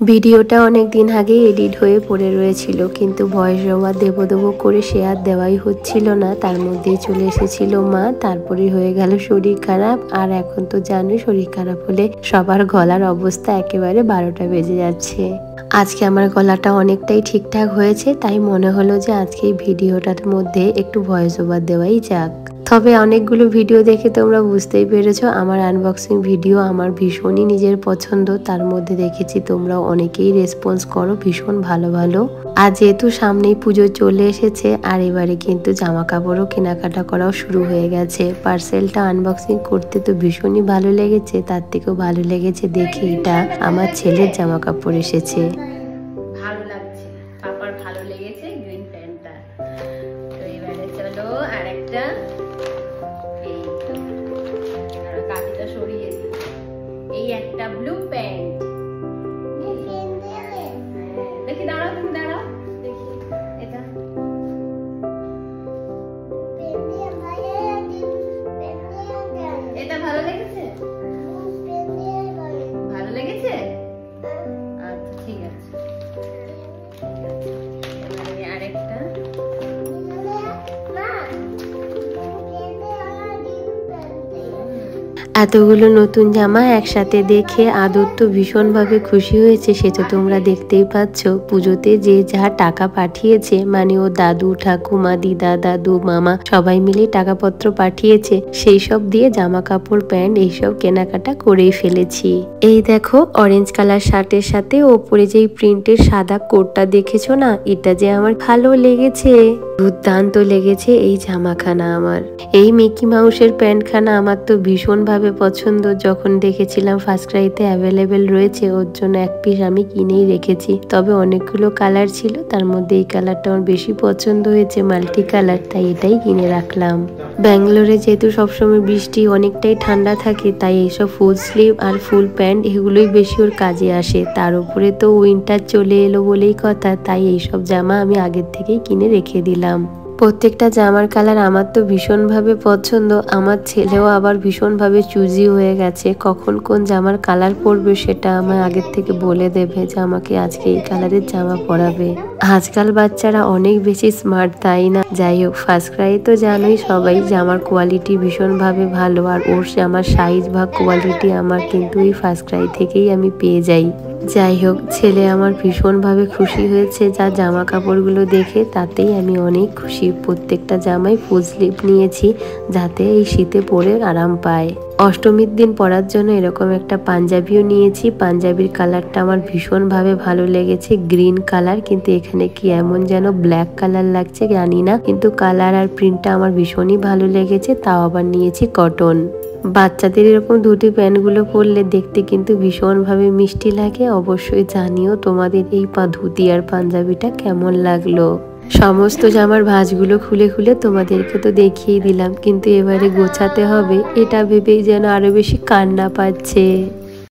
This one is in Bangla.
ভিডিওটা অনেক দিন আগে এডিট হয়ে পড়ে রয়েছিল, কিন্তু ভয়েস ওভার দেবো করে সে আর দেওয়াই হচ্ছিল না। তার মধ্যেই চলে এসেছিল মা, তারপরে হয়ে গেল শরীর খারাপ। আর এখন তো জানো শরীর খারাপ হলে সবার গলার অবস্থা একেবারে 12টা বেজে যাচ্ছে। আজকে আমার গলাটা অনেকটাই ঠিকঠাক হয়েছে, তাই মনে হলো যে আজকে এই ভিডিওটার মধ্যে একটু ভয়েস ওভার দেওয়াই যাক। তবে অনেকগুলো ভিডিও দেখে তোমরা বুঝতেই পেরেছো আমার আনবক্সিং ভিডিও আমার ভীষণই নিজের পছন্দ। তার মধ্যে দেখেছি তোমরা অনেকেই রেসপন্স করো ভীষণ ভালো ভালো। আর যেহেতু সামনেই পুজো চলে এসেছে, আর এবারে কিন্তু জামা কাপড়ও কেনাকাটা করাও শুরু হয়ে গেছে। পার্সেলটা আনবক্সিং করতে তো ভীষণই ভালো লেগেছে, তার থেকেও ভালো লেগেছে দেখে এটা আমার ছেলের জামা কাপড় এসেছে। ভালো লাগছে, পাপার ভালো লেগেছে গ্রিন প্যান্টটা। তো এবারে চলো আরেকটা, এই তো কাঁচিটা সরিয়ে দিই। এই একটা ব্লু প্যান্ট, দেখি দাঁড়াও, তুমি দাঁড়াও দেখি এটা। এটা ভালো লেগেছে, ভালো লেগেছে, আচ্ছা ঠিক আছে। আরেকটা, এতগুলো নতুন জামা একসাথে দেখে আদর তো ভীষণভাবে খুশি হয়েছে, সেটা তোমরা দেখতেই পাচ্ছ। পুজোতে যে যা টাকা পাঠিয়েছে, মানে ও দাদু ঠাকুমা দিদা দাদু মামা সবাই মিলে টাকাপত্র পাঠিয়েছে, সেই সব দিয়ে জামা কাপড় প্যান্ট এইসব কেনাকাটা করেই ফেলেছি। এই দেখো অরেঞ্জ কালার শার্টের সাথে ওপরে যেই প্রিন্টের সাদা কোটটা দেখেছো না, এটা যে আমার ভালো লেগেছে, দুর্দান্ত লেগেছে এই জামাখানা আমার। এই মিকি মাউসের প্যান্টখানা আমার তো ভীষণ ভাবে পছন্দ। যখন দেখেছিলাম ফার্স্ট ক্রাইতে অ্যাভেলেবেল রয়েছে, ওর জন্য এক পিস আমি কিনেই রেখেছি। তবে অনেকগুলো কালার ছিল, তার মধ্যে এই কালারটা আমার বেশি পছন্দ হয়েছে, মাল্টি কালার, তাই এটাই কিনে রাখলাম। ব্যাঙ্গালোরে যেহেতু সবসময় বৃষ্টি, অনেকটাই ঠান্ডা থাকে, তাই এইসব ফুল স্লিভ আর ফুল প্যান্ট এগুলোই বেশি ওর কাজে আসে। তার উপরে তো উইন্টার চলে এলো বলেই কথা, তাই এইসব জামা আমি আগের থেকেই কিনে রেখে দিলাম। প্রত্যেকটা জামার কালার আমার তো ভীষণভাবে পছন্দ। আমার ছেলেও আবার ভীষণভাবে চুজি হয়ে গেছে, কখন কোন জামার কালার পরবে সেটা আমার আগের থেকে বলে দেবে যে আমাকে আজকে এই কালারের জামা পরাবে। আজকাল বাচ্চারা অনেক বেশি স্মার্ট, তাই না? যাই হোক, ফার্স্ট ক্রাই তো জানোই সবাই জামার কোয়ালিটি ভীষণভাবে ভালো, আর ওর জামার সাইজ বা কোয়ালিটি আমার কিন্তু এই ফার্স্ট ক্রাই থেকেই আমি পেয়ে যাই। যাই হোক, ছেলে আমার ভীষণভাবে খুশি হয়েছে যা জামা কাপড়গুলো দেখে, তাতেই আমি অনেক খুশি। প্রত্যেকটা জামাই ফুল স্লিভ নিয়েছি যাতে এই শীতে পরে আরাম পায়। অষ্টমীর দিন পরার জন্য এরকম একটা পাঞ্জাবিও নিয়েছি। পাঞ্জাবির কালারটা আমার ভীষণভাবে ভালো লেগেছে, গ্রিন কালার, কিন্তু এখানে কি এমন যেন ব্ল্যাক কালার লাগছে জানি না, কিন্তু কালার আর প্রিন্টটা আমার ভীষণই ভালো লেগেছে। তাও আবার নিয়েছি কটন। বাচ্চাদের এরকম ধুতি প্যান্টগুলো পরলে দেখতে কিন্তু ভীষণভাবে মিষ্টি লাগে। অবশ্যই জানিও তোমাদের এই ধুতি আর পাঞ্জাবিটা কেমন লাগলো। সমস্ত জামার ভাঁজগুলো খুলে খুলে তোমাদেরকে তো দেখিয়ে দিলাম, কিন্তু এবারে গোছাতে হবে, এটা ভেবেই যেন আরো বেশি কান্না পাচ্ছে।